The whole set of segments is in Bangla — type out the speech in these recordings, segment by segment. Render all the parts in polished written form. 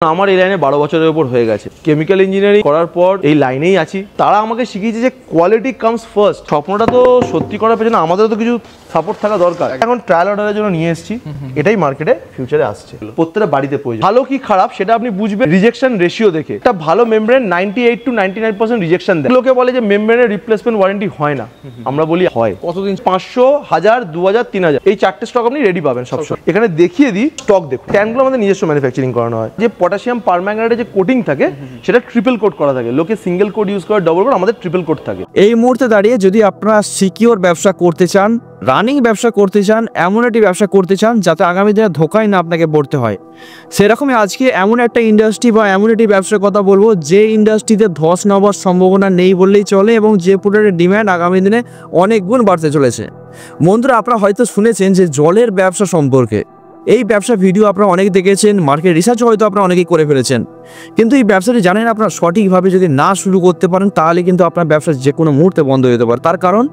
আমার এই লাইনে 12 বছরের উপর হয়ে গেছে। কেমিক্যাল ইঞ্জিনিয়ারিং করার পর এই লাইনেই আছি। তারা আমাকে শিখিয়েছে যে কোয়ালিটি কামস ফার্স্ট। স্বপ্নটা তো সত্যি করার পেছনে আমাদেরও তো কিছু সাপোর্ট থাকা দরকার। এখন ট্রায়াল অর্ডারের জন্য নিয়ে এসেছি, এটাই মার্কেটে ফিউচারে আসছে। প্রত্যেকটা বাড়িতে প্রয়োজন। ভালো কি খারাপ সেটা আপনি বুঝবেন রিজেকশন রেশিও দেখে। একটা ভালো মেমব্রেন 98 to 99% রিজেকশন দেয়। লোকে বলে যে মেমব্রেনের রিপ্লেসমেন্ট ওয়ারেন্টি হয় না, আমরা বলি হয়। কতদিন? 500, 1000, 2000, 3000 এই চারটে স্টক আপনি রেডি পাবেন সবসময়। এখানে দেখিয়ে দিই স্টক দেখুন। ট্যাঙ্কগুলো আমাদের নিজস্ব ম্যানুফ্যাকচারিং করানো হয়। যে পটাশিয়াম পারম্যাঙ্গানেটের যে কোটিং থাকে সেটা ট্রিপল কোট করা থাকে। লোকে সিঙ্গেল কোট ইউজ করে, ডবল কোট, আমাদের ট্রিপল কোট থাকে। এই মুহূর্তে দাঁড়িয়ে যদি আপনারা সিকিউর ব্যবসা করতে চান, রানিং ব্যবসা করতে চান, এমন একটি ব্যবসা করতে চান যাতে আগামী দিনে ধোকায় না আপনাকে পড়তে হয়, সেরকমই আজকে এমন একটা ইন্ডাস্ট্রি বা এমন একটি ব্যবসার কথা বলবো যে ইন্ডাস্ট্রিতে ধস নেওয়ার সম্ভাবনা নেই বললেই চলে এবং যে প্রোডাক্টের ডিম্যান্ড আগামী দিনে অনেক গুণ বাড়তে চলেছে। বন্ধুরা, আপনারা হয়তো শুনেছেন যে জলের ব্যবসা সম্পর্কে। এই ব্যবসা ভিডিও আপনারা অনেক দেখেছেন, মার্কেট রিসার্চ হয়তো আপনারা অনেকেই করে ফেলেছেন, কিন্তু এই ব্যবসাটি জানেন আপনারা সঠিকভাবে যদি না শুরু করতে পারেন তাহলে কিন্তু আপনার ব্যবসা যে কোনো মুহূর্তে বন্ধ হয়ে যেতে পারে। তার কারণ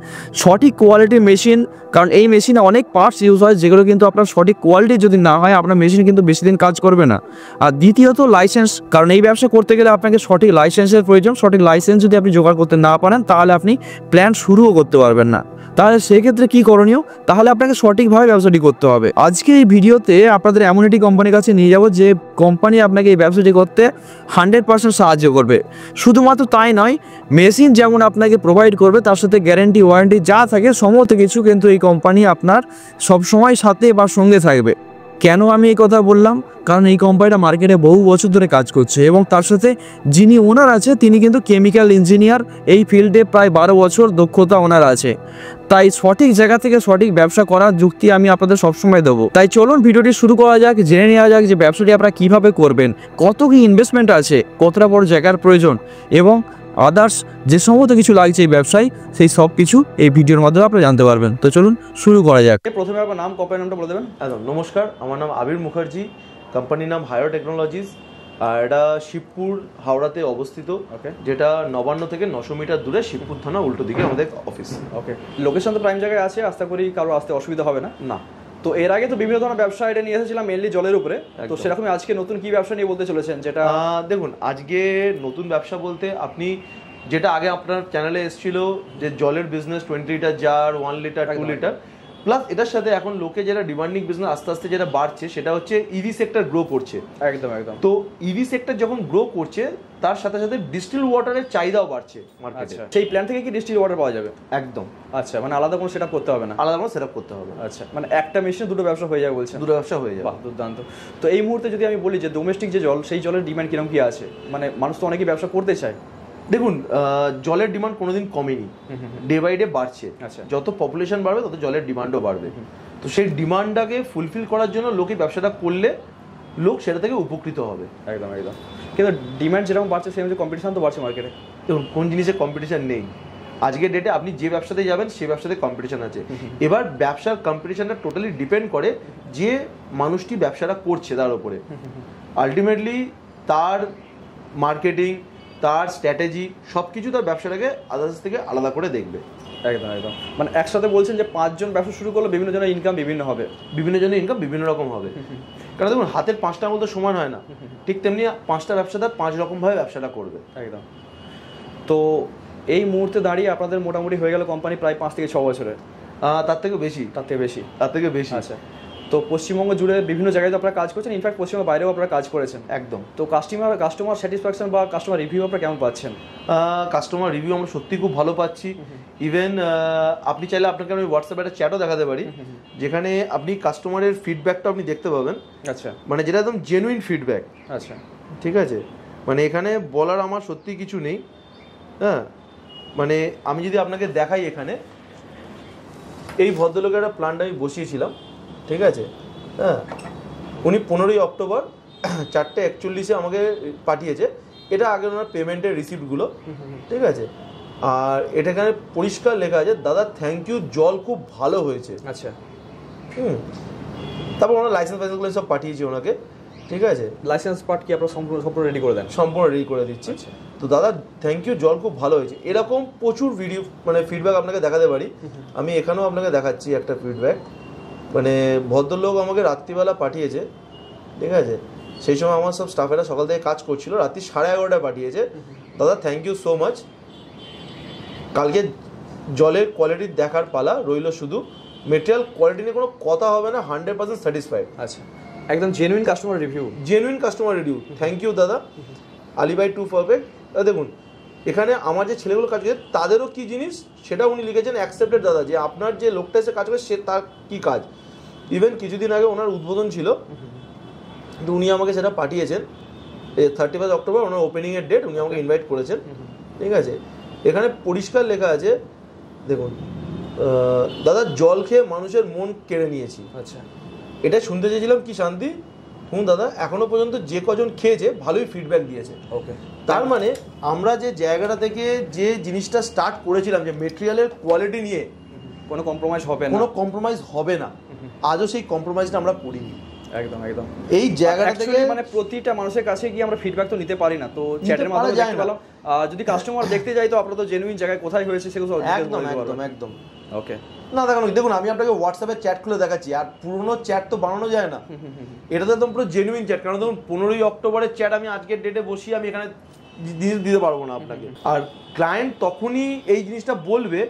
সঠিক কোয়ালিটির মেশিন, কারণ এই মেশিনে অনেক পার্টস ইউজ হয় যেগুলো কিন্তু আপনার সঠিক কোয়ালিটি যদি না হয় আপনার মেশিন কিন্তু বেশি দিন কাজ করবে না। আর দ্বিতীয়ত লাইসেন্স, কারণ এই ব্যবসা করতে গেলে আপনাকে সঠিক লাইসেন্সের প্রয়োজন। সঠিক লাইসেন্স যদি আপনি জোগাড় করতে না পারেন তাহলে আপনি প্ল্যান শুরুও করতে পারবেন না। তাহলে সেক্ষেত্রে কী করণীয়? তাহলে আপনাকে সঠিকভাবে ব্যবসাটি করতে হবে। আজকে এই ভিডিওতে আপনাদের এমন একটি কোম্পানির কাছে নিয়ে যাব যে কোম্পানি আপনাকে এই ব্যবসাটি করতে 100% সাহায্য করবে। শুধুমাত্র তাই নয়, মেশিন যেমন আপনাকে প্রোভাইড করবে তার সাথে গ্যারেন্টি, ওয়ারেন্টি যা থাকে সমস্ত কিছু কিন্তু এই কোম্পানি আপনার সবসময় সাথে বা সঙ্গে থাকবে। কেন আমি এই কথা বললাম? কারণ এই কোম্পানিটা মার্কেটে বহু বছর ধরে কাজ করছে এবং তার সাথে যিনি ওনার আছে তিনি কিন্তু কেমিক্যাল ইঞ্জিনিয়ার। এই ফিল্ডে প্রায় 12 বছর দক্ষতা ওনার আছে। তাই সঠিক জায়গা থেকে সঠিক ব্যবসা করার যুক্তি আমি আপনাদের সবসময় দেবো। তাই চলুন ভিডিওটি শুরু করা যাক, জেনে নেওয়া যাক যে ব্যবসাটি আপনারা কীভাবে করবেন, কত কী ইনভেস্টমেন্ট আছে, কতটা বড় জায়গার প্রয়োজন এবং আদার্স যে সমস্ত কিছু লাগছে এই ব্যবসায়, সেই সব কিছু এই ভিডিওর মাধ্যমে আপনারা জানতে পারবেন। তো চলুন শুরু করা যাক। প্রথমে আপনার নাম, কোম্পানির নামটা বলে দেবেন। একদম। নমস্কার, আমার নাম আবির মুখার্জি, কোম্পানির নাম হায়ার টেকনোলজিস। আর এটা শিবপুর, হাওড়াতে অবস্থিত। ওকে। যেটা নবান্ন থেকে 900 মিটার দূরে, শিবপুর থানা উল্টো দিকে আমাদের অফিস। ওকে, লোকেশন তো প্রাইম জায়গায় আছে, আশা করি কারো আসতে অসুবিধা হবে না। না। তো এর আগে তো বিভিন্ন ধরনের ব্যবসা এটা নিয়ে এসেছিলাম মেনলি জলের উপরে। তো সেরকমই আজকে নতুন কি ব্যবসা নিয়ে বলতে চলেছেন? যেটা দেখুন, আজকে নতুন ব্যবসা বলতে আপনি যেটা আগে আপনার চ্যানেলে এসেছিল যে জলের business, 20 litre jar, 1 litre, 2 litre, plus এটার সাথে এখন লোকে যেটা ডিমান্ডিং বিজনেস আস্তে আস্তে যেটা বাড়ছে সেটা হচ্ছে ইভি সেক্টর গ্রো করছে। একদম একদম। তো ইভি সেক্টর যখন গ্রো করছে তার সাথে সাথে ডিস্টিল ওয়াটারের চাহিদাও বাড়ছে মার্কেটে। সেই প্ল্যান থেকে কি ডিস্টিল ওয়াটার পাওয়া যাবে? একদম। আচ্ছা, মানে আলাদা কোনো সেটআপ করতে হবে না? আলাদা কোনো সেটআপ করতে হবে। আচ্ছা, মানে একটা মেশিনে দুটো ব্যবসা হয়ে যাবে বলছেন? দুটো ব্যবসা হয়ে যাবে। বাহ, দুর্দান্ত। তো এই মুহূর্তে যদি আমি বলি যে ডোমেস্টিক যে জল, সেই জলের ডিমান্ড কিরকম কি আছে? মানে মানুষ তো অনেকেই ব্যবসা করতে চায়। দেখুন, জলের ডিমান্ড কোনোদিন কমেনি, ডে বাই ডে বাড়ছে। আচ্ছা, যত পপুলেশন বাড়বে তত জলের ডিমান্ডও বাড়বে। তো সেই ডিমান্ডটাকে ফুলফিল করার জন্য লোকে ব্যবসাটা করলে লোক সেটা থেকে উপকৃত হবে। একদম একদম। কিন্তু ডিমান্ড যেরকম বাড়ছে সেই অনুযায়ী কম্পিটিশন তো বাড়ছে মার্কেটে। দেখুন, কোন জিনিসে কম্পিটিশন নেই? আজকের ডেটে আপনি যে ব্যবসাতে যাবেন সেই ব্যবসাতে কম্পিটিশন আছে। এবার ব্যবসার কম্পিটিশনটা টোটালি ডিপেন্ড করে যে মানুষটি ব্যবসাটা করছে তার উপরে। আলটিমেটলি তার মার্কেটিং, তার স্ট্র্যাটেজি সব কিছু তার ব্যবসাটাকে আদার্স থেকে আলাদা করে দেখবে। একদম একদম। মানে একসাথে বলছেন যে 5 জন ব্যবসা শুরু করলে বিভিন্ন জনের ইনকাম বিভিন্ন হবে, বিভিন্ন জনের ইনকাম বিভিন্ন রকম হবে। কারণ দেখুন, হাতের 5টার মধ্যে সমান হয় না, ঠিক তেমনি 5টা ব্যবসাদার 5 রকমভাবে ব্যবসাটা করবে। একদম। তো এই মুহূর্তে দাঁড়িয়ে আপনাদের মোটামুটি হয়ে গেল কোম্পানি প্রায় 5 থেকে 6 বছরের? তার থেকে বেশি। তার থেকে বেশি? তার থেকে বেশি। আচ্ছা। তো পশ্চিমবঙ্গ জুড়ে বিভিন্ন জায়গায় তো আপনারা কাজ করছেন, ইনফ্যাক্ট পশ্চিমবঙ্গের বাইরেও আপনারা কাজ করেছেন। একদম। তো কাস্টমার স্যাটিসফ্যাকশন বা কাস্টমার রিভিউ আপনারা কেমন পাচ্ছেন? কাস্টমার রিভিউ আমরা সত্যি খুব ভালো পাচ্ছি। ইভেন আপনি চাইলে আপনাকে আমি হোয়াটসঅ্যাপে একটা চ্যাটও দেখাতে পারি, যেখানে আপনি কাস্টমারের ফিডব্যাকটা আপনি দেখতে পাবেন। আচ্ছা। মানে যেটা একদম জেনুইন ফিডব্যাক। আচ্ছা, ঠিক আছে। মানে এখানে বলার আমার সত্যি কিছু নেই। হ্যাঁ, মানে আমি যদি আপনাকে দেখাই, এখানে এই ভদ্রলোকের একটা প্ল্যান্ট আমি বসিয়েছিলাম, ঠিক আছে। হ্যাঁ, উনি 15ই অক্টোবর 4:41 আমাকে পাঠিয়েছে। এটা আগে ওনার পেমেন্টের রিসিপ্টগুলো, ঠিক আছে। আর এটা এখানে পরিষ্কার লেখা আছে, দাদা থ্যাংক ইউ, জল খুব ভালো হয়েছে। আচ্ছা। তারপর ওনার লাইসেন্সগুলো সব পাঠিয়েছি ওনাকে, ঠিক আছে। লাইসেন্স পার্ট কি আপনারা সম্পূর্ণ রেডি করে দেন? সম্পূর্ণ রেডি করে দিচ্ছি। তো দাদা থ্যাংক ইউ, জল খুব ভালো হয়েছে। এরকম প্রচুর ভিডিও মানে ফিডব্যাক আপনাকে দেখাতে পারি। আমি এখানেও আপনাকে দেখাচ্ছি একটা ফিডব্যাক। মানে ভদ্রলোক আমাকে রাত্রিবেলা পাঠিয়েছে, ঠিক আছে। সেই সময় আমার সব স্টাফেরা সকাল থেকে কাজ করছিল, রাত্রি 11:30 পাঠিয়েছে। দাদা থ্যাংক ইউ সো মাচ। কালকে জলের কোয়ালিটি দেখার পালা রইল, শুধু মেটেরিয়াল কোয়ালিটি নিয়ে কোনো কথা হবে না, 100% স্যাটিসফাইড। আচ্ছা, একদম genuine customer review. Genuine customer review, thank you দাদা। আলিবাই টু পারফেক্ট। দেখুন এখানে আমার যে ছেলেগুলো কাজ করে তাদেরও কি জিনিস সেটা উনি লিখেছেন অ্যাকসেপ্টেড দাদা, যে আপনার যে লোকটা এসে কাজ করে সে তার কী কাজ। ইভেন কিছুদিন আগে ওনার উদ্বোধন ছিল, কিন্তু উনি আমাকে সেটা পাঠিয়েছেন। 31 অক্টোবর ওনার ওপেনিংয়ের ডেট, উনি আমাকে ইনভাইট করেছেন। ঠিক আছে, এখানে পরিষ্কার লেখা আছে দেখুন, দাদা জল খেয়ে মানুষের মন কেড়ে নিয়েছি। আচ্ছা, এটা শুনতে চেয়েছিলাম কি শান্তি। দাদা এখনো পর্যন্ত যে কজন খেয়েছে ভালোই ফিডব্যাক দিয়েছে। ওকে, তার মানে আমরা যে জায়গাটা থেকে যে জিনিসটা স্টার্ট করেছিলাম, যে মেটেরিয়ালের কোয়ালিটি নিয়ে কোনো কম্প্রোমাইজ হবে না, কোনো কম্প্রোমাইজ হবে না, আজও সেই কম্প্রোমাইজটা আমরা করিনি। একদম একদম। এই জায়গাটা থেকে মানে প্রতিটা মানুষের কাছে গিয়ে আমরা ফিডব্যাক তো নিতে পারি না, তো চ্যাটের মাধ্যমে দেখতে পেলাম। যদি কাস্টমার দেখতে যাই তো আপনারা তো জেনুইন জায়গায় কোথায় হয়েছে সেগুলো একদম একদম একদম। ওকে, না দেখুন আমি আপনাকে হোয়াটসঅ্যাপে চ্যাট খুলে দেখাচ্ছি, আর পুরোনো চ্যাট তো বানানো যায় না, এটা তো একদম পুরো জেনুইন চ্যাট। কারণ দেখুন 15ই অক্টোবরের চ্যাট আমি আজকের ডেটে বসিয়ে আমি এখানে দিতে পারবো না আপনাকে। আর ক্লায়েন্ট তখনই এই জিনিসটা বলবে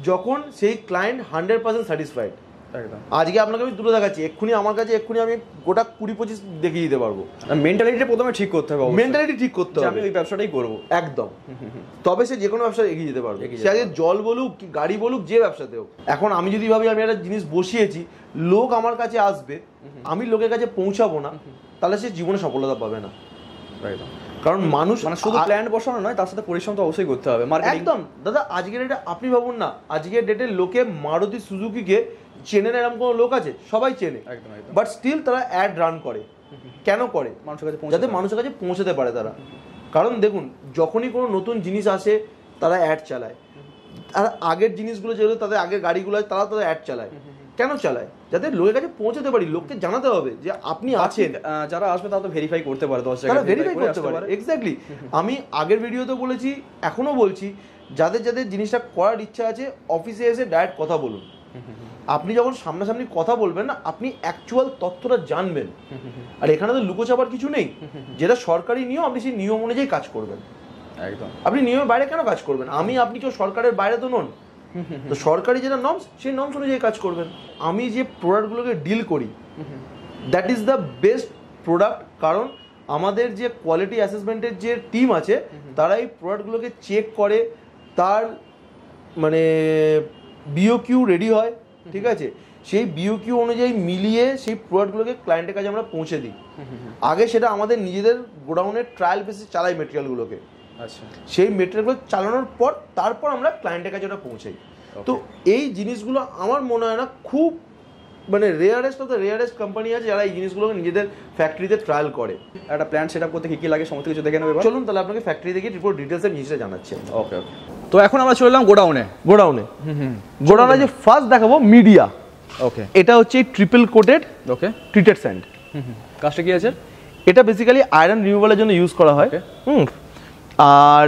যখন সেই ক্লায়েন্ট 100% স্যাটিসফাইড। একদম। আজকে আপনাকে আমি দুটো দেখাচ্ছি, এক্ষুনি আমার কাছে এক্ষুনি আমি গোটা 20-25 দেখিয়ে দিতে পারবো। মেন্টালিটিটা প্রথমে ঠিক করতে হবে, মেন্টালিটি ঠিক করতে হবে, আমি ওই ব্যবসাটাই করবো একদম। তবে সে যে কোনো ব্যবসা এগিয়ে যেতে পারবে, সে আগে জল বলুক কি গাড়ি বলুক, যে ব্যবসাতেও। এখন আমি যদি ভাবি আমি একটা জিনিস বসিয়েছি, লোক আমার কাছে আসবে, আমি লোকের কাছে পৌঁছাবো না, তাহলে সে জীবনে সফলতা পাবে না। একদম। কারণ মানুষ মানে শুধু প্ল্যান বসানো নয়, তার সাথে পরিশ্রম তো অবশ্যই করতে হবে। একদম দাদা, আজকের ডেটে আপনি ভাবুন না, আজকের ডেটে লোকে মারুতি সুজুকিকে চেনে না এরকম কোনো লোক আছে? সবাই চেনে, বাট স্টিল তারা অ্যাড রান করে। কেন করে? মানুষের কাছে, যাতে মানুষের কাছে পৌঁছাতে পারে তারা। কারণ দেখুন যখনই কোনো নতুন জিনিস আসে তারা অ্যাড চালায়, আর আগের জিনিসগুলো যেগুলো তাদের আগের গাড়িগুলো আছে তারা তাদের অ্যাড চালায়। কেন চালায়? যাতে লোকের কাছে পৌঁছাতে পারি, লোককে জানাতে হবে যে আপনি আছেন। যারা আসবে তারা তো ভেরিফাই করতে পারে, 10 জায়গায় ভেরিফাই করতে পারে। এক্স্যাক্টলি, আমি আগের ভিডিওতে বলেছি, এখনো বলছি, যাদের যাদের জিনিসটা করার ইচ্ছা আছে অফিসে এসে ডাইরেক্ট কথা বলুন। আপনি যখন সামনাসামনি কথা বলবেন না, আপনি অ্যাকচুয়াল তথ্যটা জানবেন। আর এখানে তো লুকোচাবার কিছু নেই, যেটা সরকারি নিয়ম আপনি সেই নিয়ম অনুযায়ী কাজ করবেন। একদম। আপনি নিয়মের বাইরে কেন কাজ করবেন? আপনি কেউ সরকারের বাইরে তো নন, তো সরকারি যেটা নর্মস সেই নর্মস অনুযায়ী কাজ করবেন। আমি যে প্রোডাক্টগুলোকে ডিল করি, that is the best product. কারণ আমাদের যে কোয়ালিটি অ্যাসেসমেন্টের যে টিম আছে, তারা এই প্রোডাক্টগুলোকে চেক করে, তার মানে বিওকিউ রেডি হয়, ঠিক আছে, সেই বিওকিউ অনুযায়ী মিলিয়ে সেই প্রোডাক্টগুলোকে ক্লায়েন্টের কাছে আমরা পৌঁছে দিই। আগে সেটা আমাদের নিজেদের গোডাউনের ট্রায়াল বেসিস চালাই মেটেরিয়ালগুলোকে। আচ্ছা, সেই মেটেরিয়ালগুলো চালানোর পর তারপর আমরা ক্লায়েন্টের কাছে ওটা পৌঁছাই। তো এই জিনিসগুলো আমার মনে হয় না খুব মানে rarest of the rarest company আছে যারা এই জিনিসগুলোকে নিজেদের ফ্যাক্টরিতে ট্রায়াল করে। একটা প্ল্যান সেট আপ করতে কী কী লাগে সমস্ত কিছু দেখে নেবে। চলুন তাহলে আপনাকে ফ্যাক্টরি থেকে পুরো ডিটেলসে জিনিসটা জানাচ্ছি। ওকে ওকে। তো এখন আমরা চলে এলাম গোডাউনে। গোডাউনে যে ফার্স্ট দেখাবো মিডিয়া। ওকে, এটা হচ্ছে ট্রিপল কোটেড, ওকে, ট্রিটেড স্যান্ড। কাজটা কি আছে? এটা বেসিক্যালি আয়রন রিমুভালের জন্য ইউজ করা হয়। আর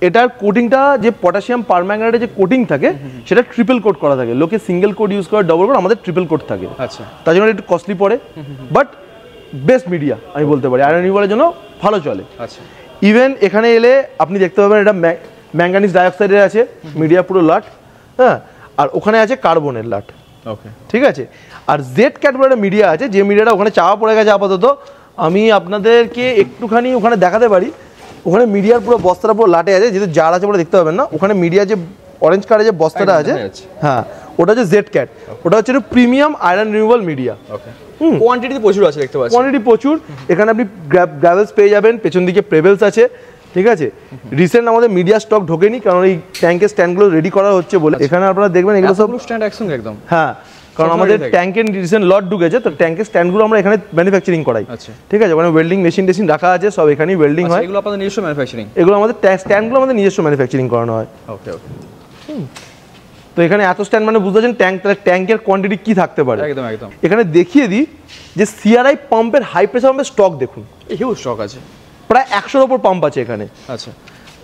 এটার কোটিংটা যে পটাশিয়াম পারম্যাঙ্গানেটের যে কোটিং থাকে সেটা ট্রিপল কোট করা থাকে। লোকে সিঙ্গেল কোট ইউজ করে, ডবল কোট, আমাদের ট্রিপল কোট থাকে। আচ্ছা, তার জন্য একটু কস্টলি পড়ে, বাট বেস্ট মিডিয়া আমি বলতে পারি, আয়রন রিমুভালের জন্য ভালো চলে। আচ্ছা, ইভেন এখানে এলে আপনি দেখতে পাবেন এটা ম্যাঙ্গানিজ ডাইঅক্সাইডের আছে মিডিয়া, পুরো লাট। হ্যাঁ, আর ওখানে আছে কার্বনের লাট। ওকে, ঠিক আছে। আর জেড ক্যাট বলে একটা মিডিয়া আছে, যে মিডিয়াটা ওখানে চাওয়া পড়ে গেছে আপাতত। আমি আপনাদেরকে একটুখানি ওখানে দেখাতে পারি। ওখানে মিডিয়ার পুরো বস্তাটা পুরো লাটে আছে, যেহেতু জার আছে বলে দেখতে পাবেন না। ওখানে মিডিয়া যে অরেঞ্জ কালারের যে বস্তাটা আছে, হ্যাঁ, ওটা হচ্ছে জেড ক্যাট। ওটা হচ্ছে প্রিমিয়াম আয়রন রিমুভাল মিডিয়া। ওকে, কোয়ান্টিটি প্রচুর আছে দেখতে পাচ্ছেন, কোয়ান্টিটি প্রচুর। এখানে আপনি গ্রাভেলস পেয়ে যাবেন, পেছন দিকে প্রেভেলস আছে। ঠিক আছে, রিসেন্ট আমাদের মিডিয়া স্টক ঢোকেনি, কারণ এই ট্যাঙ্কের স্ট্যান্ডগুলো রেডি করা হচ্ছে বলে। এখানে আপনারা দেখবেন এগুলো সব স্ট্যান্ড একসঙ্গে একদম। হ্যাঁ, কারণ আমাদের ট্যাঙ্কের রিসেন্ট লট ঢুকেছে, তো ট্যাঙ্কের স্ট্যান্ডগুলো আমরা এখানে ম্যানুফ্যাকচারিং করাই। আচ্ছা, ঠিক আছে, মানে ওয়েল্ডিং মেশিন টেশিন রাখা আছে, সব এখানেই ওয়েল্ডিং হয়। এগুলো আপনাদের নিজস্ব ম্যানুফ্যাকচারিং? এগুলো আমাদের স্ট্যান্ডগুলো আমাদের নিজস্ব ম্যানুফ্যাকচারিং করানো হয়। ওকে ওকে। তো এখানে এত স্ট্যান্ড মানে বুঝতে পারছেন ট্যাঙ্ক, তাহলে ট্যাঙ্কের কোয়ান্টিটি কি থাকতে পারে। একদম একদম। এখানে দেখিয়ে দিই যে সিআরআই পাম্পের হাই প্রেসার পাম্পের স্টক দেখুন, হিউজ স্টক আছে, প্রায় 100-র ওপর পাম্প আছে এখানে। আচ্ছা,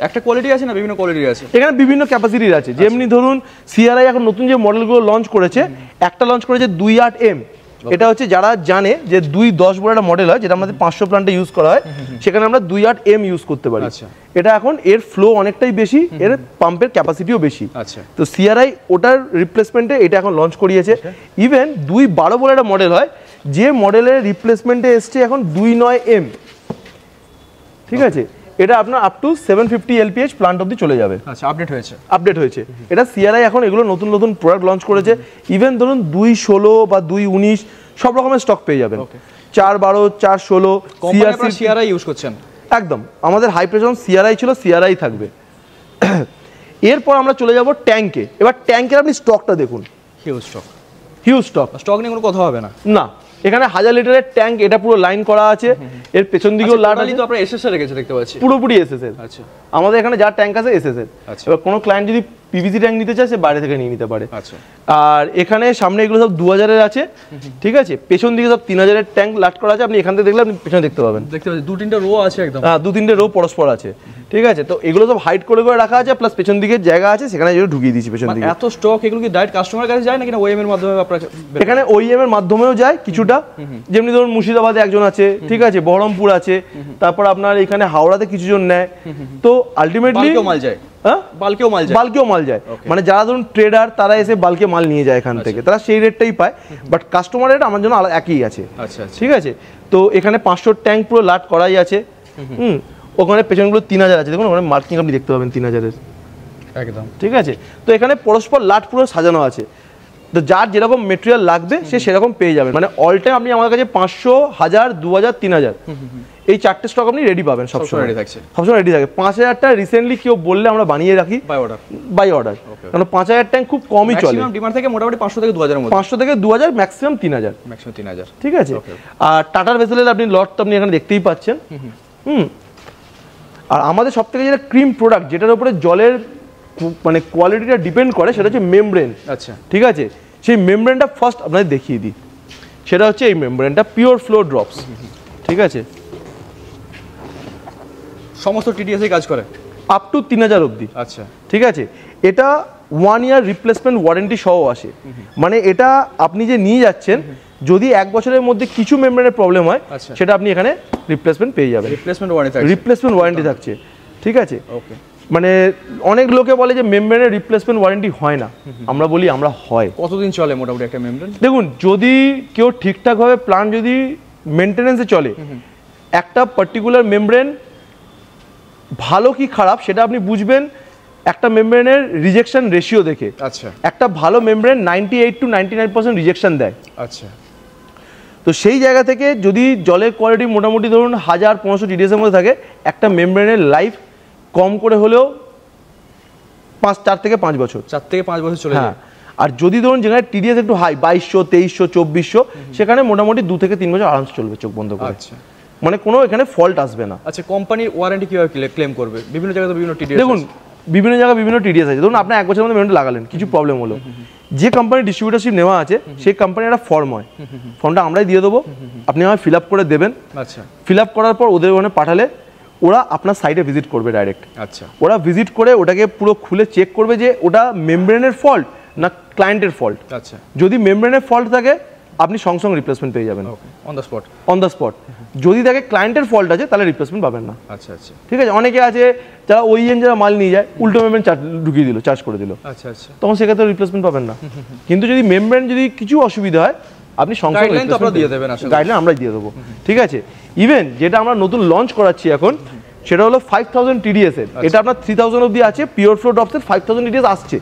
একটা কোয়ালিটি আছে না, বিভিন্ন কোয়ালিটির আছে এখানে, বিভিন্ন ক্যাপাসিটির আছে। যেমনি ধরুন সিআরআই এখন নতুন যে মডেলগুলো লঞ্চ করেছে, একটা লঞ্চ করেছে 28M, এটা হচ্ছে যারা জানে যে 2.10 বলে একটা মডেল হয় যেটা আমাদের 500 প্লান্টে ইউজ করা হয়, সেখানে আমরা 2.8 ইউজ করতে পারি। এটা এখন এর ফ্লো অনেকটাই বেশি, এর পাম্পের ক্যাপাসিটিও বেশি। তো সিআরআই ওটার রিপ্লেসমেন্টে এটা এখন লঞ্চ করিয়েছে। ইভেন 2.12 বলে একটা মডেল হয়, যে মডেলের রিপ্লেসমেন্টে এসছে এখন 2.9 ঠিক আছে, এটা আপনার আপ টু 750 LPH প্লান্ট অবধি চলে যাবে। আচ্ছা, আপডেট হয়েছে এটা সিআরআই এখন এগুলো নতুন নতুন প্রোডাক্ট লঞ্চ করেছে। ইভেন ধরুন 2.16 বা 2.19 সব রকমের স্টক পেয়ে যাবেন। 4.12 4.16 সিআরআই ইউজ করছেন একদম। আমাদের হাই প্রেশন সিআরআই ছিল, সিআরআই থাকবে। এরপর আমরা চলে যাব ট্যাঙ্কে। এবার ট্যাঙ্কের আপনি স্টকটা দেখুন, হিউজ স্টক নিয়ে কোনো কথা হবে না। এখানে 1000 লিটারের ট্যাঙ্ক, এটা পুরো লাইন করা আছে, এর পেছন দিকেও লাট আছে। তো আপনারা এসএসএর রেখেছে দেখতে পাচ্ছি, পুরোপুরি এসএসএর। আচ্ছা, আমাদের এখানে যা ট্যাঙ্ক আছে এসএসএর। এবার কোনো ক্লায়েন্ট যদি পিভিসি ট্যাঙ্ক নিতে চায় সে বাইরে থেকে নিয়ে নিতে পারে। আচ্ছা, আর এখানে সামনে এগুলো সব 2000 এর আছে, ঠিক আছে। পেছন দিকে সব 3000 এর ট্যাঙ্ক লাট করা আছে। আপনি এখান থেকে দেখলে আপনি পেছনে দেখতে পাবেন, 2-3টে রো আছে একদম। হ্যাঁ, 2-3টে রো পরস্পর আছে, ঠিক আছে। তো এগুলো সব হাইট করে করে রাখা আছে, প্লাস পেছন দিকে জায়গা আছে, সেখানে যেগুলো ঢুকিয়ে দিয়েছি পেছন দিকে। এত স্টক এগুলো কি ডাইরেক্ট কাস্টমারের কাছে যায় নাকি ওএম এর মাধ্যমে আপনারা? এখানে ওইএম এর মাধ্যমেও যায় কিছুটা, যেমনি ধরুন মুর্শিদাবাদে একজন আছে, ঠিক আছে, বহরমপুর আছে, তারপর আপনার এখানে হাওড়াতে কিছু জন নেয়। তো আলটিমেটলি মাল যায়, বাল্কেও মাল যায়। মানে যারা ধরুন ট্রেডার তারা এসে বাল্কে মাল নিয়ে যায় এখান থেকে, তারা সেই রেটটাই পায়। বাট কাস্টমার রেট আমার জন্য একই আছে। আচ্ছা, ঠিক আছে। তো এখানে 500 ট্যাঙ্ক পুরো লাট করাই আছে। ওখানে পেছনগুলো 3000 আছে, দেখুন ওখানে মার্কিং আপনি দেখতে পাবেন 3000-এর একদম, ঠিক আছে। তো এখানে পরস্পর লাট পুরো সাজানো আছে। তো যার যেরকম মেটেরিয়াল লাগবে সে সেরকম পেয়ে যাবেন। মানে অল টাইম আপনি আমার কাছে 500, 1000, 2000, 3000 এই 4টে স্টক আপনি রেডি পাবেন, সবসময় রেডি থাকছে, সবসময় রেডি থাকে। 5000টা রিসেন্টলি কেউ বললে আমরা বানিয়ে রাখি বাই অর্ডার, কারণ 5000 ট্যাঙ্ক খুব কমই চলে। ডিমান্ড থেকে মোটামুটি 500 থেকে 2000 এর মধ্যে, 500 থেকে 2000, ম্যাক্সিমাম 3000, ঠিক আছে। আর টাটার ভেসেলের আপনি লট তো আপনি এখানে দেখতেই পাচ্ছেন। আর আমাদের সবথেকে যেটা ক্রিম প্রোডাক্ট, যেটার উপরে জলের মানে কোয়ালিটিটা ডিপেন্ড করে, সেটা হচ্ছে মেমব্রেন। আচ্ছা, ঠিক আছে। সেই মেমব্রেনটা ফার্স্ট আপনাদের দেখিয়ে দিই। সেটা হচ্ছে এই মেমব্রেনটা, পিওর ফ্লো ড্রপস, ঠিক আছে। সমস্ত টিডিএস কাজ করে আপ টু 3000 অবধি। আচ্ছা, ঠিক আছে। এটা 1 ইয়ার রিপ্লেসমেন্ট ওয়ারেন্টি সহ আসে। মানে এটা আপনি যে নিয়ে যাচ্ছেন, যদি 1 বছরের মধ্যে কিছু মেমব্রেনের প্রবলেম হয়, সেটা আপনি এখানে রিপ্লেসমেন্ট পেয়ে যাবেন। রিপ্লেসমেন্ট ওয়ারেন্টি থাকছে, ঠিক আছে। ওকে। মানে অনেক লোকে বলে যে মেমব্রেনের রিপ্লেসমেন্ট ওয়ারেন্টি হয় না, আমরা বলি আমরা হয়। কতদিন চলে মোটামুটি একটা মেমব্রেন? দেখুন, যদি কেউ ঠিকঠাকভাবে প্ল্যান যদি মেনটেনেন্সে চলে, একটা পার্টিকুলার মেমব্রেন ভালো কি খারাপ সেটা আপনি বুঝবেন একটা মেমব্রেনের রিজেকশন রেশিও দেখে। আচ্ছা, একটা ভালো মেমব্রেন 98 to 99% রিজেকশন দেয়। আচ্ছা, তো সেই জায়গা থেকে যদি জলের কোয়ালিটি মোটামুটি ধরুন 1000-1500 টিডিএস এর মধ্যে থাকে, একটা মেমব্রেনের লাইফ কম করে হলেও 4 থেকে 5 বছর, 4 থেকে 5 বছর চলে যায়। আর যদি ধরুন যেখানে টিডিএস একটু হাই 2200, 2300, 2400, সেখানে মোটামুটি 2 থেকে 3 বছর আরামসে চলবে চোখ বন্ধ করে। আচ্ছা, মানে কোনো এখানে ফল্ট আসবে না। আচ্ছা, কোম্পানির ওয়ারেন্টি কিভাবে ক্লেম করবে? বিভিন্ন জায়গায় বিভিন্ন টিডিএস, দেখুন বিভিন্ন জায়গায় বিভিন্ন টিডিএস আছে। ধরুন আপনার 1 বছরের মধ্যে মেমব্রেন লাগালেন, কিছু প্রবলেম হলো, যে কোম্পানির ডিস্ট্রিবিউটারশিপ নেওয়া আছে সেই কোম্পানির একটা ফর্ম হয়, ফর্মটা আমরাই দিয়ে দেবো, আপনি আমায় ফিল আপ করে দেবেন। আচ্ছা, ফিল আপ করার পর ওদের ওখানে পাঠালে ওরা আপনার সাইটে ভিজিট করবে ডাইরেক্ট। আচ্ছা, ওরা ভিজিট করে ওটাকে পুরো খুলে চেক করবে যে ওটা মেমব্রেনের ফল্ট না ক্লায়েন্টের ফল্ট। আচ্ছা, যদি মেমব্রেনের ফল্ট থাকে আপনি সঙ্গে সঙ্গে রিপ্লেসমেন্ট পেয়ে যাবেন অন দ্য স্পট। যদি দেখে ক্লায়েন্টের ফল্ট আছে তাহলে রিপ্লেসমেন্ট পাবেন না। আচ্ছা আচ্ছা, ঠিক আছে। অনেকে আছে যারা ওইএম যারা মাল নিয়ে যায়, উল্টো মেমব্রেন ঢুকিয়ে দিল, চার্জ করে দিল। আচ্ছা আচ্ছা, তখন সেক্ষেত্রে রিপ্লেসমেন্ট পাবেন না। কিন্তু যদি মেমব্রেন যদি কিছু অসুবিধা হয়, আপনি সঙ্গে সঙ্গে গাইডলাইন আমরাই দিয়ে দেবো, ঠিক আছে। ইভেন যেটা আমরা নতুন লঞ্চ করাচ্ছি এখন, সেটা হলো 5000 টিডিএস এর। এটা আপনার 3000 অবধি আছে। পিওর ফ্লো ড্রপস এর 5000 টিডিএস আসছে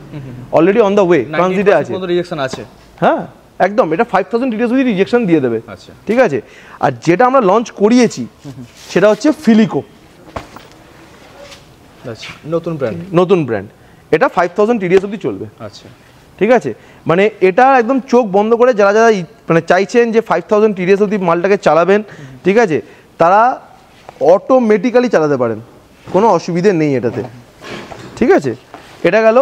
অলরেডি, অন দ্য ওয়ে, ট্রানজিটে আছে। রিজেকশন আছে, হ্যাঁ একদম। এটা 5000 টিডিএস অবধি রিজেকশন দিয়ে দেবে। আচ্ছা, ঠিক আছে। আর যেটা আমরা লঞ্চ করিয়েছি সেটা হচ্ছে ফিলিকো, নতুন ব্র্যান্ড। এটা 5000 টিডিএস অবধি চলবে। আচ্ছা, ঠিক আছে। মানে এটা একদম চোখ বন্ধ করে যারা যারা মানে চাইছেন যে 5000 টিডিএস অবধি মালটাকে চালাবেন, ঠিক আছে, তারা অটোমেটিক্যালি চালাতে পারেন, কোনো অসুবিধে নেই এটাতে, ঠিক আছে। এটা গেল।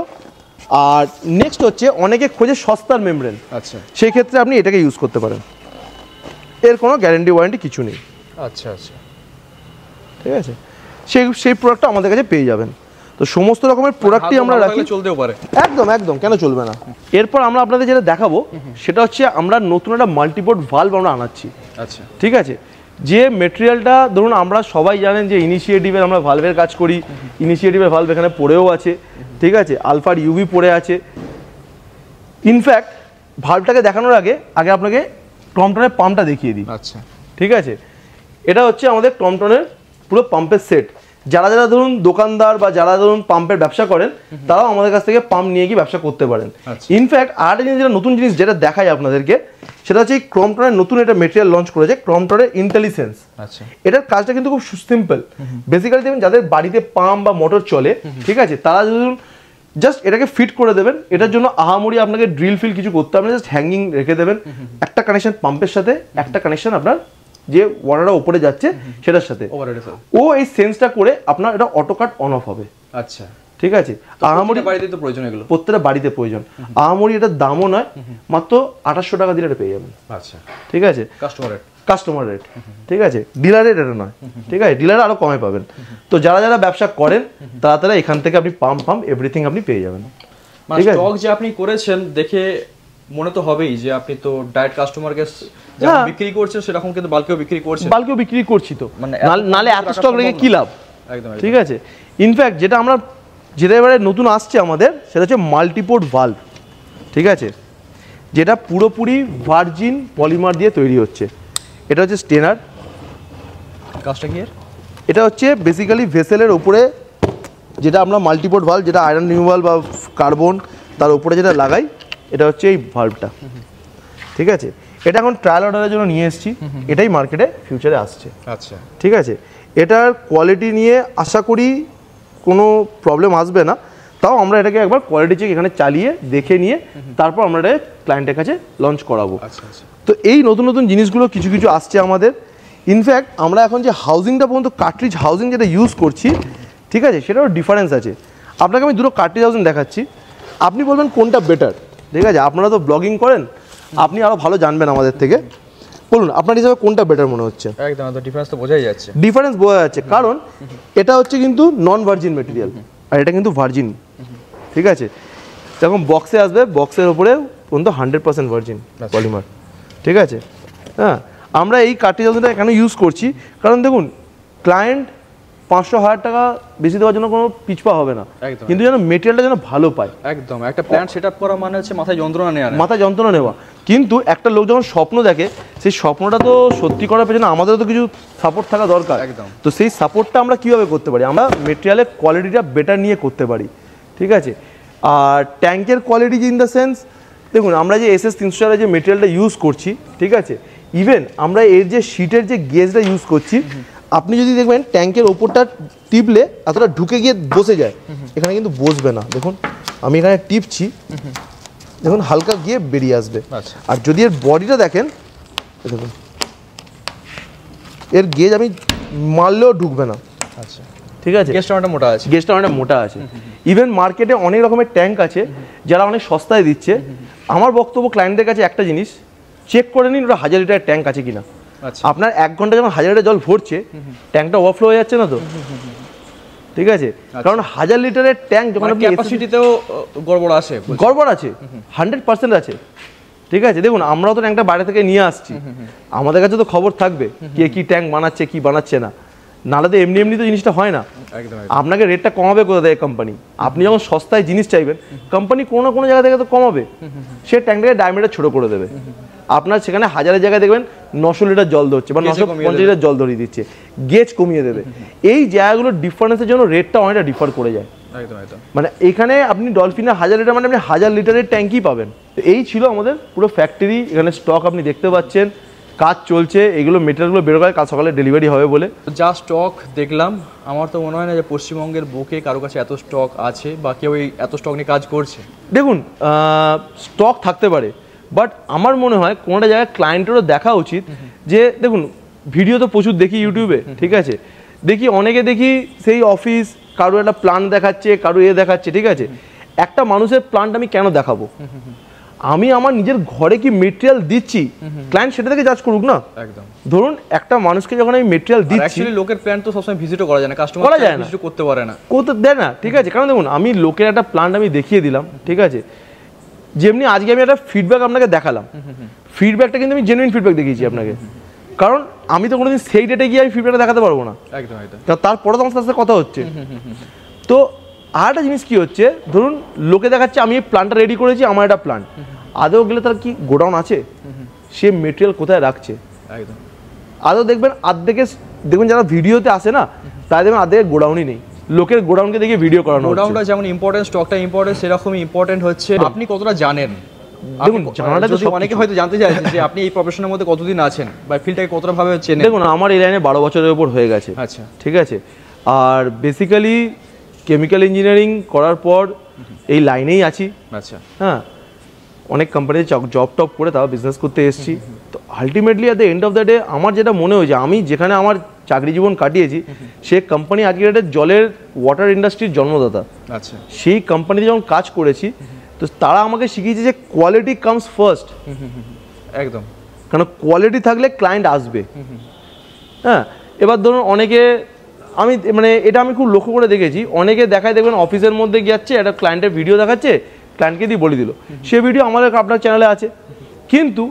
আর নেক্সট হচ্ছে অনেকে খোঁজে সস্তার মেমব্রেন। আচ্ছা, সেই ক্ষেত্রে আপনি এটাকে ইউজ করতে পারেন, এর কোনো গ্যারেন্টি ওয়ারেন্টি কিছু নেই। আচ্ছা আচ্ছা, ঠিক আছে। সেই প্রোডাক্টটা আমাদের কাছে পেয়ে যাবেন। তো সমস্ত রকমের প্রোডাক্টই আমরা রাখি, চলতেও পারে। একদম একদম, কেন চলবে না। এরপর আমরা আপনাদের যেটা দেখাবো সেটা হচ্ছে আমরা নতুন একটা মাল্টিপোর্ট ভালভ আমরা আনাচ্ছি। আচ্ছা, ঠিক আছে, যে মেটেরিয়ালটা ধরুন আমরা সবাই জানেন যে ইনিশিয়েটিভের আমরা ভালভের কাজ করি, ইনিশিয়েটিভের ভালভ এখানে পড়েও আছে, ঠিক আছে, আলফার ইউভি পড়ে আছে। ইনফ্যাক্ট ভালভটাকে দেখানোর আগে আপনাকে ক্রম্পটনের পাম্পটা দেখিয়ে দিই। আচ্ছা, ঠিক আছে, এটা হচ্ছে আমাদের ক্রম্পটনের পুরো পাম্পের সেট। যারা যারা ধরুন দোকানদার বা যারা ধরুন পাম্পের ব্যবসা করেন তারাও আমাদের কাছ থেকে পাম্প নিয়ে গিয়ে ব্যবসা করতে পারেন। ইনফ্যাক্ট আর একটা জিনিস, যেটা নতুন জিনিস যেটা দেখাই আপনাদেরকে, সেটা হচ্ছে এই ক্রম্পটনের নতুন একটা মেটেরিয়াল লঞ্চ করেছে, ক্রম্পটনের ইন্টেলিসেন্স। আচ্ছা, এটার কাজটা কিন্তু খুব সিম্পল। বেসিক্যালি দেখবেন যাদের বাড়িতে পাম্প বা মোটর চলে, ঠিক আছে, তারা ধরুন জাস্ট এটাকে ফিট করে দেবেন। এটার জন্য আহামরি আপনাকে ড্রিল ফিল কিছু করতে হবে না, জাস্ট হ্যাঙ্গিং রেখে দেবেন। একটা কানেকশন পাম্পের সাথে, একটা কানেকশন আপনার যে ওয়াটারটা উপরে যাচ্ছে সেটার সাথে। ও এই সেন্সটা করে আপনার এটা অটো কাট অন অফ হবে। আচ্ছা, ঠিক আছে, আহামরি বাড়িতে তো প্রয়োজন, এগুলো প্রত্যেকটা বাড়িতে প্রয়োজন। আহামরি এটার দামও নয়, মাত্র 2800 টাকা দিলে এটা পেয়ে যাবেন। আচ্ছা, ঠিক আছে, কাস্টমার রেট, ঠিক আছে, ডিলার রেট এটা নয়। ঠিক আছে, ডিলার আরো কমে পাবেন। তো যারা যারা ব্যবসা করেন তারা এখান থেকে আপনি পাম্প এভরিথিং আপনি পেয়ে যাবেন। ঠিক আছে, স্টক যে আপনি করেছেন দেখে মনে তো হবেই যে আপনি তো ডাইরেক্ট কাস্টমারকে যেমন বিক্রি করছেন সেরকম কিন্তু বাল্কেও বিক্রি করছেন। বাল্কেও বিক্রি করছি তো, নালে এত স্টক রেখে কি লাভ। একদম, ঠিক আছে। ইনফ্যাক্ট যেটা এবারে নতুন আসছে আমাদের, সেটা হচ্ছে মাল্টিপোর্ট ভালভ। ঠিক আছে, যেটা পুরোপুরি ভার্জিন পলিমার দিয়ে তৈরি হচ্ছে। এটা হচ্ছে স্টেনার। কাজটা কি? এটা হচ্ছে বেসিক্যালি ভেসেলের উপরে যেটা আমরা মাল্টিপোর্ট ভালভ, যেটা আয়রন রিমুভাল বা কার্বন তার উপরে যেটা লাগাই, এটা হচ্ছে এই ভালভটা। ঠিক আছে, এটা এখন ট্রায়াল অর্ডারের জন্য নিয়ে এসেছি, এটাই মার্কেটে ফিউচারে আসছে। আচ্ছা, ঠিক আছে, এটার কোয়ালিটি নিয়ে আশা করি কোনো প্রবলেম আসবে না। তাও আমরা এটাকে একবার কোয়ালিটি চেক এখানে চালিয়ে দেখে নিয়ে তারপর আমরা এটা ক্লায়েন্টের কাছে লঞ্চ করাবো। তো এই নতুন নতুন জিনিসগুলো কিছু কিছু আসছে আমাদের। ইনফ্যাক্ট আমরা এখন যে হাউজিংটা পর্যন্ত কার্ট্রিজ হাউজিং যেটা ইউজ করছি, ঠিক আছে, সেটারও ডিফারেন্স আছে। আপনাকে আমি দুটো কার্ট্রিজ হাউজিং দেখাচ্ছি, আপনি বলবেন কোনটা বেটার। ঠিক আছে, আপনারা তো ব্লগিং করেন, আপনি আরও ভালো জানবেন আমাদের থেকে। বলুন আপনার হিসাবে কোনটা বেটার মনে হচ্ছে? একদম, তো ডিফারেন্স তো বোঝাই যাচ্ছে। ডিফারেন্স বোঝা যাচ্ছে, কারণ এটা হচ্ছে কিন্তু নন ভার্জিন মেটেরিয়াল আর এটা কিন্তু ভার্জিন। ঠিক আছে, যখন বক্সে আসবে, বক্সের ওপরে পর্যন্ত 100% ভার্জিন পলিমার। ঠিক আছে, হ্যাঁ, আমরা এই কার্ট্রিজ হাউজিংটা কেন ইউজ করছি, কারণ দেখুন ক্লায়েন্ট 500,000 টাকা বেশি দেওয়ার জন্য কোনো পিছপা হবে না, কিন্তু যেন মেটেরিয়ালটা যেন ভালো পায়। একদম, একটা প্ল্যান্ট সেটআপ করা মানে হচ্ছে মাথায় যন্ত্রণা নেওয়া। কিন্তু একটা লোক যখন স্বপ্ন দেখে, সেই স্বপ্নটা তো সত্যি করার পেছনে আমাদেরও তো কিছু সাপোর্ট থাকা দরকার। তো সেই সাপোর্টটা আমরা কীভাবে করতে পারি? আমরা মেটেরিয়ালের কোয়ালিটিটা বেটার নিয়ে করতে পারি। ঠিক আছে, আর ট্যাঙ্কের কোয়ালিটি ইন দ্য সেন্স, দেখুন আমরা যে SS 300 যে মেটেরিয়ালটা ইউজ করছি, ঠিক আছে, ইভেন আমরা এর যে শিটের যে গেজটা ইউজ করছি, আপনি যদি দেখবেন ট্যাঙ্কের ওপরটা টিপলে এতটা ঢুকে গিয়ে বসে যায়, এখানে কিন্তু বসবে না। দেখুন আমি এখানে টিপছি, দেখুন হালকা গিয়ে বেরিয়ে আসবে। আর যদি এর বডিটা দেখেন, দেখুন এর গেজ আমি মারলেও ঢুকবে না। আচ্ছা, ঠিক আছে, গেজটা অনেকটা মোটা আছে। ইভেন মার্কেটে অনেক রকমের ট্যাঙ্ক আছে যারা অনেক সস্তায় দিচ্ছে। আমার বক্তব্য ক্লায়েন্টদের কাছে একটা জিনিস, চেক করে নিন ওটা 1000 লিটারের ট্যাঙ্ক আছে কিনা। আপনার 1 ঘন্টা যখন 1000 লিটার জল ভরছে, ট্যাঙ্কটা ওভারফ্লো হয়ে যাচ্ছে না তো? ঠিক আছে, কারণ 1000 লিটারের ট্যাঙ্ক যখন আপনি ক্যাপাসিটিতেও গড়বড় আছে 100% আছে। ঠিক আছে, দেখুন আমরাও তো ট্যাঙ্কটা বাইরে থেকে নিয়ে আসছি, আমাদের কাছে তো খবর থাকবে কে কি ট্যাঙ্ক বানাচ্ছে কি বানাচ্ছে না, নাহলে তো এমনি এমনি তো জিনিসটা হয় না। আপনাকে রেটটা কমাবে কোথা থেকে কোম্পানি? আপনি যখন সস্তায় জিনিস চাইবেন, কোম্পানি কোনো না কোনো জায়গা থেকে তো কমাবে, সে ট্যাঙ্কটাকে ডায়ামিটার ছোট করে দেবে। আপনার সেখানে 1000 জায়গায় দেখবেন 900 লিটার জল ধরছে বা 950 লিটার জল ধরিয়ে দিচ্ছে, গেজ কমিয়ে দেবে। এই জায়গাগুলোর ডিফারেন্সের জন্য রেটটা অনেকটা ডিফার করে যায়। মানে এখানে আপনি ডলফিনের 1000 লিটার মানে আপনি 1000 লিটারের ট্যাঙ্কই পাবেন। এই ছিল আমাদের পুরো ফ্যাক্টরি, এখানে স্টক আপনি দেখতে পাচ্ছেন, কাজ চলছে, এগুলো মেটেরিয়ালগুলো বেরো করে কাল সকালে ডেলিভারি হবে বলে। যা স্টক দেখলাম, আমার তো মনে হয় না যে পশ্চিমবঙ্গের বুকে কারো কাছে এত স্টক আছে বা কেউ এত স্টক নিয়ে কাজ করছে। দেখুন স্টক থাকতে পারে, বাট আমার মনে হয় কোনোটা জায়গায় ক্লায়েন্টেরও দেখা উচিত যে দেখুন ভিডিও তো প্রচুর দেখি ইউটিউবে, ঠিক আছে, দেখি অনেকে দেখি সেই অফিস কারো একটা প্ল্যান দেখাচ্ছে, কারো দেখাচ্ছে। ঠিক আছে, একটা মানুষের প্ল্যানটা আমি কেন দেখাবো? আমি আমার নিজের ঘরে কি মেটেরিয়াল দিচ্ছি, ক্লায়েন্ট সেটা থেকে জাজ করুক না। একদম। ধরুন একটা মানুষকে যখন আমি মেটেরিয়াল দিচ্ছি, অ্যাকচুয়ালি লোকের প্ল্যান্ট তো সবসময় ভিজিটও করা যায় না, কাস্টমার করা যায় না, ভিজিট করতে পারে না, করতে দেয় না, ঠিক আছে। কারণ দেখুন আমি লোকের একটা প্ল্যান্ট আমি দেখিয়ে দিলাম, ঠিক আছে, যেমনি আজকে আমি একটা ফিডব্যাক আপনাকে দেখালাম, ফিডব্যাকটা কিন্তু আমি জেনুইন ফিডব্যাক দেখিয়েছি আপনাকে, কারণ আমি তো কোনোদিন সেই ডেটে গিয়ে আমি ফিডব্যাকটা দেখাতে পারবো না, একদম একদম। কারণ তারপরে তো আমার সাথে কথা হচ্ছে। তো আর একটা জিনিস কি হচ্ছে, ধরুন লোকে দেখাচ্ছে আমি এই প্ল্যানটা রেডি করেছি, আমার একটা প্ল্যান, আদৌ গেলে তার কি গোডাউন আছে, সে মেটেরিয়াল কোথায় রাখছে, একদম। আদৌ দেখবেন আর্ধেকে, দেখবেন যারা ভিডিওতে আসে না তাই দেখবেন আর্ধেকে গোডাউনই নেই, লোকের গোডাউনকে দেখে ভিডিও করানো হচ্ছে। গোডাউনটা যেমন ইম্পর্টেন্ট, স্টকটা ইম্পর্টেন্ট, সেরকমই ইম্পর্টেন্ট হচ্ছে আপনি কতটা জানেন। দেখুন জানাটা তো অনেকে হয়তো জানতে চাইছে যে আপনি এই প্রফেশনের মধ্যে কতদিন আছেন বা ফিল্ডটাকে কতটা ভাবে চেনেন। দেখুন আমার এই লাইনে 12 বছরের উপর হয়ে গেছে। আচ্ছা, ঠিক আছে। আর বেসিক্যালি কেমিক্যাল ইঞ্জিনিয়ারিং করার পর এই লাইনেই আছি। আচ্ছা, হ্যাঁ, অনেক কোম্পানিতে জব টপ করে তাও বিজনেস করতে এসেছি। তো ultimately at the end of the day আমার যেটা মনে হয়েছে, আমি যেখানে আমার চাকরি জীবন কাটিয়েছি সে কোম্পানি আজকের ডেটে জলের ওয়াটার ইন্ডাস্ট্রির জন্মদাতা। আচ্ছা, সেই কোম্পানিতে যখন কাজ করেছি তো তারা আমাকে শিখিয়েছে যে কোয়ালিটি কামস ফার্স্ট। একদম। কারণ কোয়ালিটি থাকলে ক্লায়েন্ট আসবে। হ্যাঁ, এবার ধরুন অনেকে, আমি মানে এটা আমি খুব লক্ষ্য করে দেখেছি, অনেকে দেখায় দেখবেন অফিসের মধ্যে যাচ্ছে একটা ক্লায়েন্টের ভিডিও দেখাচ্ছে, ক্লায়েন্টকে দিয়ে বলে দিল, সে ভিডিও আমাদের আপনার চ্যানেলে আছে, কিন্তু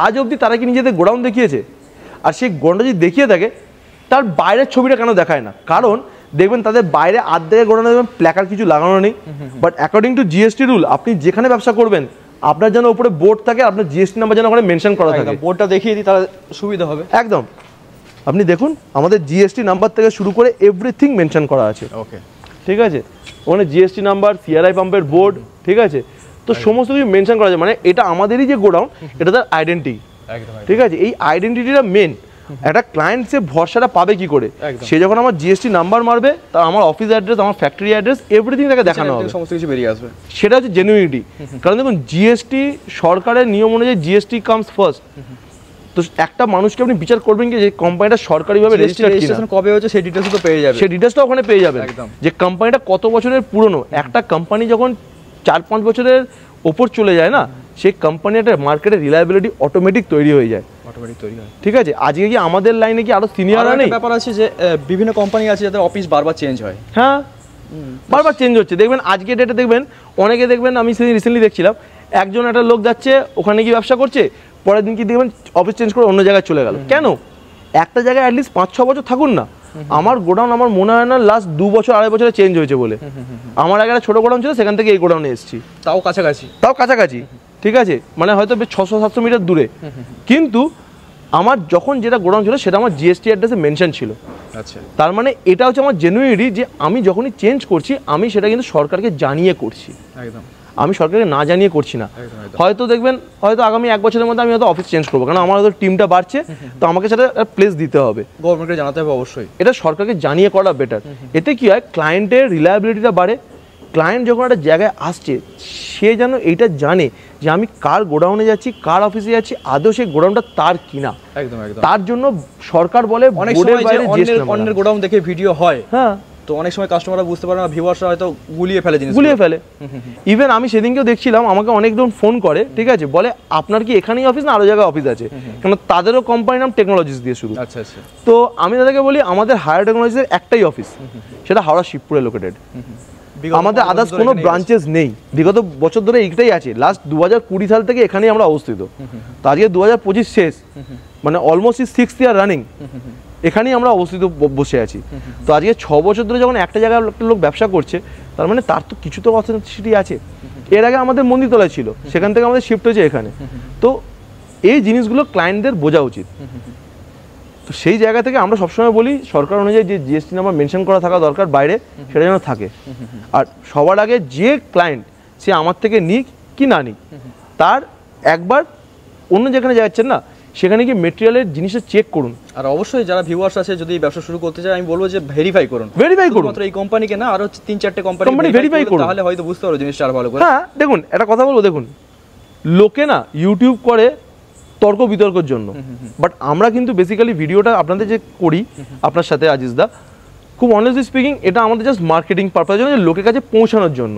আজ অবধি তারা কি নিজেদের গোডাউন দেখিয়েছে? আর সেই গোডাউনটা যদি দেখিয়ে থাকে তার বাইরের ছবিটা কেন দেখায় না? কারণ দেখবেন তাদের বাইরে আর্ধেকে গোডাউনে দেখবেন প্ল্যাকার কিছু লাগানো নেই, but according to GST rule আপনি যেখানে ব্যবসা করবেন আপনার যেন উপরে বোর্ড থাকে, আপনার জিএসটি নাম্বার যেন ওখানে মেনশন করা থাকে। বোর্ডটা দেখিয়ে দিই তাহলে সুবিধা হবে। একদম, আপনি দেখুন আমাদের জিএসটি নাম্বার থেকে শুরু করে এভরিথিং মেনশন করা আছে। ওকে, ঠিক আছে, ওখানে জিএসটি নাম্বার, সিআরআই পাম্পের বোর্ড, ঠিক আছে, তো সমস্ত কিছু মেনশন করা আছে, মানে এটা আমাদেরই যে গোডাউন এটা তার আইডেন্টিটি। ঠিক আছে, এই আইডেন্টিটিটা মেন। একটা ক্লায়েন্ট সে ভরসাটা পাবে কি করে? সে যখন আমার জিএসটি নাম্বার মারবে, তা আমার অফিস অ্যাড্রেস, আমার ফ্যাক্টরি অ্যাড্রেস, এভরিথিং তাকে দেখানো হবে, সমস্ত কিছু বেরিয়ে আসবে। সেটা হচ্ছে জেনুইনিটি। কারণ দেখুন জিএসটি সরকারের নিয়ম অনুযায়ী জিএসটি কামস ফার্স্ট। তো একটা মানুষকে আপনি বিচার করবেন কি যে কোম্পানিটা সরকারিভাবে রেজিস্ট্রেশন কবে হচ্ছে সেই ডিটেইলস তো পেয়ে যাবে, সেই ডিটেইলসটা ওখানে পেয়ে যাবেন, যে কোম্পানিটা কত বছরের পুরনো। একটা কোম্পানি যখন 4-5 বছরের ওপর চলে যায় না, সেই কোম্পানিটা মার্কেটে রিলায়েবিলিটি অটোমেটিক তৈরি হয়ে যায়, অটোমেটিক তৈরি হয়। ঠিক আছে, আজকে কি আমাদের লাইনে কি আরো সিনিয়ররা নেই? ব্যাপার আছে যে বিভিন্ন কোম্পানি আছে যাদের অফিস বারবার চেঞ্জ হয়। হ্যাঁ, বারবার চেঞ্জ হচ্ছে। দেখবেন আজকে ডেটে দেখবেন অনেকে, দেখবেন আমি সেদিন রিসেন্টলি দেখছিলাম একজন একটা লোক যাচ্ছে ওখানে কি ব্যবসা করছে, পরের দিন কি দেখবেন অফিস চেঞ্জ করে অন্য জায়গায় চলে গেল। কেন? একটা জায়গায় অ্যাটলিস্ট 5-6 বছর থাকুন না। আমার গোডাউন আমার মনে হয় না লাস্ট 2 বছর 2.5 বছরে চেঞ্জ হয়েছে বলে। আমার আগে একটা ছোটো গোডাউন ছিল, সেখান থেকে এই গোডাউনে এসেছি, তাও কাছাকাছি, ঠিক আছে, মানে হয়তো 600-700 মিটার দূরে, কিন্তু আমার যখন যেটা গোডাউন ছিল সেটা আমার জিএসটি অ্যাড্রেসে মেনশন ছিল। আচ্ছা, তার মানে এটা হচ্ছে আমার জেনুইনিটি, যে আমি যখনই চেঞ্জ করছি আমি সেটা কিন্তু সরকারকে জানিয়ে করছি, একদম, আমি সরকারকে না জানিয়ে করছি না। হয়তো দেখবেন হয়তো আগামী 1 বছরের মধ্যে আমি হয়তো অফিস চেঞ্জ করবো, কারণ আমার হয়তো টিমটা বাড়ছে, তো আমাকে সেটা প্লেস দিতে হবে, গভর্নমেন্টকে জানাতে হবে অবশ্যই। এটা সরকারকে জানিয়ে করা বেটার। এতে কি হয়, ক্লায়েন্টের রিলায়েবিলিটিটা বাড়ে। ক্লায়েন্ট যখন একটা জায়গায় আসছে সে যেন এইটা জানে যে আমি কার গোডাউনে যাচ্ছি, কার অফিসে যাচ্ছি, আদৌ সেই গোডাউনটা তার কিনা। একদম একদম। তার জন্য সরকার বলে অনেক সময় অন্যের গোডাউন দেখে ভিডিও হয়, হ্যাঁ, তো অনেক সময় কাস্টমাররা বুঝতে পারে না, ভিউয়ার্সরা হয়তো গুলিয়ে ফেলে। ইভেন আমি সেদিনকেও দেখছিলাম আমাকে অনেকজন ফোন করে, ঠিক আছে, বলে আপনার কি এখানেই অফিস না আরো জায়গায় অফিস আছে? কারণ তাদেরও কোম্পানির নাম টেকনোলজিস দিয়ে শুরু। আচ্ছা আচ্ছা। তো আমি তাদেরকে বলি আমাদের হায়ার টেকনোলজিসের একটাই অফিস, সেটা হাওড়া শিবপুরে লোকেটেড, আমাদের আদার্স কোনো ব্রাঞ্চেস নেই। বিগত বছর ধরে এইটাই আছে, লাস্ট 2020 সাল থেকে এখানেই আমরা অবস্থিত। তো আজকে 2025 শেষ, মানে অলমোস্ট 6th ইয়ার রানিং এখানেই আমরা অবস্থিত বসে আছি। তো আজকে 6 বছর ধরে যখন একটা জায়গায় একটা লোক ব্যবসা করছে, তার মানে তার তো কিছু তো অথেন্টিসিটি আছে। এর আগে আমাদের মন্দিরতলায় ছিল, সেখান থেকে আমাদের শিফট হয়েছে এখানে। তো এই জিনিসগুলো ক্লায়েন্টদের বোঝা উচিত। তো সেই জায়গা থেকে আমরা সবসময় বলি সরকার অনুযায়ী যে জিএসটি নাম্বার মেনশন করা থাকা দরকার বাইরে, সেটা যেন থাকে। আর সবার আগে যে ক্লায়েন্ট সে আমার থেকে নিক কি না নিক, তার একবার অন্য যেখানে যাচ্ছেন না সেখানে গিয়ে মেটেরিয়ালের জিনিসটা চেক করুন। আর অবশ্যই যারা ভিউয়ার্স আছে যদি ব্যবসা শুরু করতে চায়, আমি বলবো যে ভেরিফাই করুন মাত্র এই কোম্পানিকে না, আরো 3-4টে কোম্পানি ভেরিফাই করুন, তাহলে হয়তো বুঝতে পারো জিনিসটা আর ভালো করে। হ্যাঁ, দেখুন একটা কথা বলবো, দেখুন লোকে না ইউটিউব করে তর্ক বিতর্কের জন্য, বাট আমরা কিন্তু বেসিক্যালি ভিডিওটা আপনাদের যে করি আপনার সাথে আজিজদা, খুব অনেস্টলি স্পিকিং এটা আমাদের জাস্ট মার্কেটিং পারপাসের জন্য, লোকের কাছে পৌঁছানোর জন্য।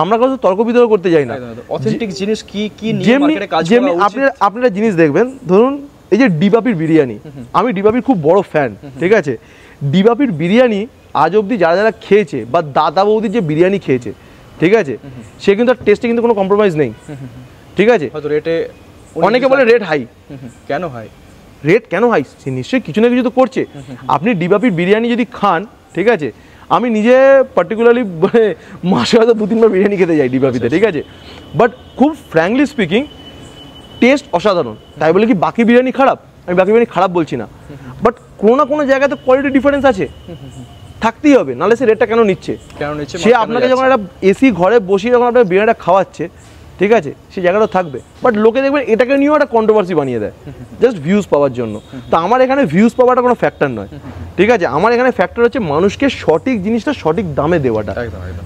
আমরা কারো তর্ক বিতর্ক করতে যাই না। অথেন্টিক জিনিস কি কি নিয়ে যেমনি মার্কেটে কাজ করা যেমনি উচিত। আপনারা জিনিস দেখবেন, ধরুন এই যে ডিবাপির বিরিয়ানি, আমি ডিবাপির খুব বড় ফ্যান, ঠিক আছে। ডিবাপির বিরিয়ানি আজ অবধি যারা যারা খেয়েছে বা দাদা বৌদির যে বিরিয়ানি খেয়েছে, ঠিক আছে, সে কিন্তু তার টেস্টে কিন্তু কোনো কম্প্রোমাইজ নেই, ঠিক আছে। হয়তো রেটে অনেকে বলে রেট হাই, কেন হাই? রেট কেন হাই? সে নিশ্চয়ই কিছু না কিছু তো করছে। আপনি ডিবাপির বিরিয়ানি যদি খান, ঠিক আছে, আমি নিজে পার্টিকুলারলি মানে মাসে হয়তো 2-3 বার বিরিয়ানি খেতে যাই ডিবাপিতে, ঠিক আছে, বাট খুব ফ্র্যাঙ্কলি স্পিকিং টেস্ট অসাধারণ। তাই বলে কি বাকি বিরিয়ানি খারাপ? আমি বাকি বিরিয়ানি খারাপ বলছি না, বাট কোনো না কোনো জায়গাতে কোয়ালিটি ডিফারেন্স আছে, থাকতেই হবে, নাহলে সে রেটটা কেন নিচ্ছে? সে আপনাকে যখন একটা এসি ঘরে বসিয়ে যখন আপনার বিরিয়ানিটা খাওয়াচ্ছে, ঠিক আছে, সেই জায়গাটা থাকবে। বাট লোকে দেখবেন এটাকে নিয়েও একটা কন্ট্রোভার্সি বানিয়ে দেয় জাস্ট ভিউজ পাওয়ার জন্য। তো আমার এখানে ভিউজ পাওয়াটা কোনো ফ্যাক্টর নয়, ঠিক আছে। আমার এখানে ফ্যাক্টর হচ্ছে মানুষকে সঠিক জিনিসটা সঠিক দামে দেওয়াটা,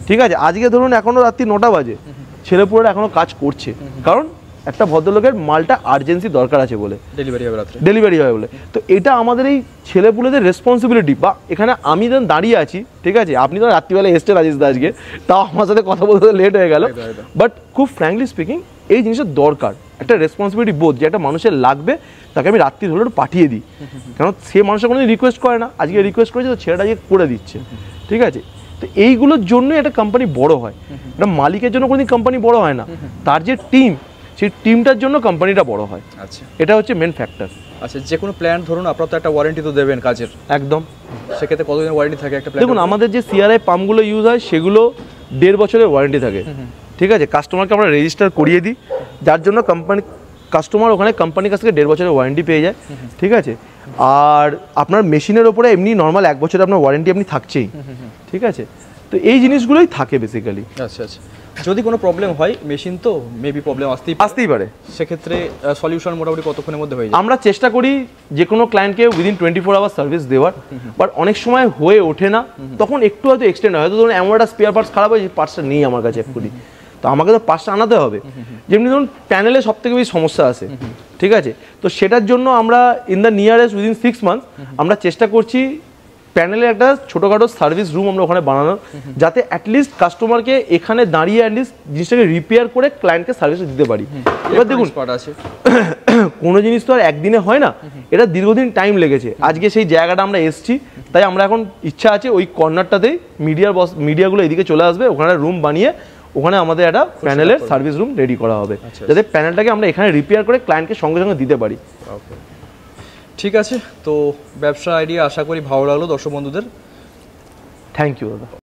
ঠিক আছে। আজকে ধরুন এখনো রাত্রি 9টা বাজে, ছেলেপুলেরা এখনো কাজ করছে, কারণ একটা ভদ্রলোকের মালটা আর্জেন্সি দরকার আছে বলে, ডেলিভারি হবে বলে। তো এটা আমাদের এই ছেলেপুলেদের রেসপন্সিবিলিটি। বা এখানে আমি যখন দাঁড়িয়ে আছি, ঠিক আছে, আপনি তো রাত্রিবেলা এসছেন রাজেশ দা আজকে, তাও আমার সাথে কথা বলতে লেট হয়ে গেল, বাট খুব ফ্র্যাঙ্কলি স্পিকিং এই জিনিসটা দরকার, একটা রেসপন্সিবিলিটি বোধ যে একটা মানুষের লাগবে, তাকে আমি রাত্রি হলে পাঠিয়ে দিই, কারণ সে মানুষের কোনো রিকোয়েস্ট করে না, আজকে রিকোয়েস্ট করেছে তো ছেলেটা আজকে করে দিচ্ছে, ঠিক আছে। তো এইগুলোর জন্যই একটা কোম্পানি বড় হয়, একটা মালিকের জন্য কোনোদিন কোম্পানি বড় হয় না, তার যে টিম, সেই টিমটার জন্য কোম্পানিটা বড় হয়। আচ্ছা, এটা হচ্ছে মেন ফ্যাক্টর। আচ্ছা, যে কোনো প্ল্যান ধরুন আপনারা তো একটা ওয়ারেন্টি তো দেবেন কাজের, একদম। সেক্ষেত্রে কতদিনের ওয়ারেন্টি থাকে একটা প্ল্যান? দেখুন আমাদের যে সিআরআই পাম্পগুলো ইউজ হয় সেগুলো 1.5 বছরের ওয়ারেন্টি থাকে, ঠিক আছে। কাস্টমারকে আমরা রেজিস্টার করিয়ে দিই, যার জন্য কাস্টমার ওখানে কোম্পানির কাছ থেকে 1.5 বছরের ওয়ারেন্টি পেয়ে যায়, ঠিক আছে। আর আপনার মেশিনের ওপরে এমনি নর্মাল 1 বছরের আপনার ওয়ারেন্টি আপনি থাকছেই, ঠিক আছে। তো এই জিনিসগুলোই থাকে বেসিক্যালি। আচ্ছা আচ্ছা, যদি কোনো প্রবলেম হয়, মেশিন তো মেবি প্রবলেম আসতেই পারে, সেক্ষেত্রে সলিউশন মোটামুটি কতক্ষণের মধ্যে হয়ে যায়? আমরা চেষ্টা করি যে কোনো ক্লায়েন্টকে উইদিন 24 আওয়ার সার্ভিস দেওয়ার, বাট অনেক সময় হয়ে ওঠে না, তখন একটু হয়তো এক্সটেন্ড হয়, হয়তো ধরুন এমন একটা স্পেয়ার পার্টস খারাপ হয়, পার্টসটা নেই আমার কাছে এক্ষুনি, তো আমাকে তো পার্টসটা আনাতে হবে। যেমনি ধরুন প্যানেলে সব থেকে বেশি সমস্যা আছে, ঠিক আছে, তো সেটার জন্য আমরা in the nearest within 6 months আমরা চেষ্টা করছি প্যানেলের একটা ছোটোখাটো সার্ভিস রুম আমরা ওখানে বানানোর, যাতে অ্যাটলিস্ট কাস্টমারকে এখানে দাঁড়িয়ে অ্যাটলিস্ট জিনিসটাকে রিপেয়ার করে ক্লায়েন্টকে সার্ভিসটা দিতে পারি। এবার দেখুন কোনো জিনিস তো আর একদিনে হয় না, এটা দীর্ঘদিন টাইম লেগেছে। আজকে সেই জায়গাটা আমরা এসছি, তাই আমরা এখন ইচ্ছা আছে ওই কর্নারটাতেই মিডিয়াগুলো এদিকে চলে আসবে, ওখানে রুম বানিয়ে ওখানে আমাদের একটা প্যানেলের সার্ভিস রুম রেডি করা হবে, যাতে প্যানেলটাকে আমরা এখানে রিপেয়ার করে ক্লায়েন্টকে সঙ্গে সঙ্গে দিতে পারি। ঠিক আছে, তো ব্যবসা আইডিয়া আশা করি ভালো লাগলো দর্শক বন্ধুদের। থ্যাংক ইউ দাদা।